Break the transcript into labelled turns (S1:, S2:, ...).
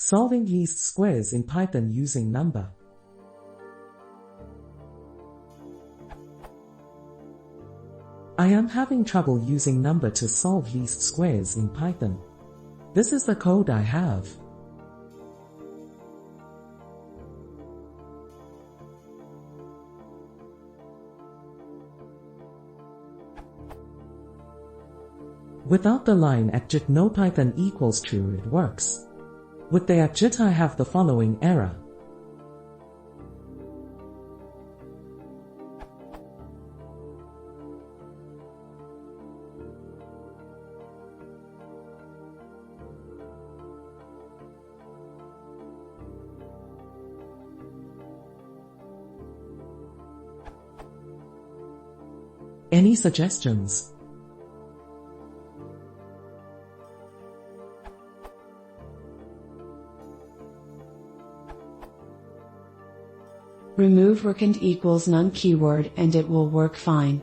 S1: Solving least squares in Python using Numba. I am having trouble using Numba to solve least squares in Python. This is the code I have. Without the line @JIT no Python equals true it works. With the @JIT I have the following error. Any suggestions?
S2: Remove recant equals none keyword and it will work fine.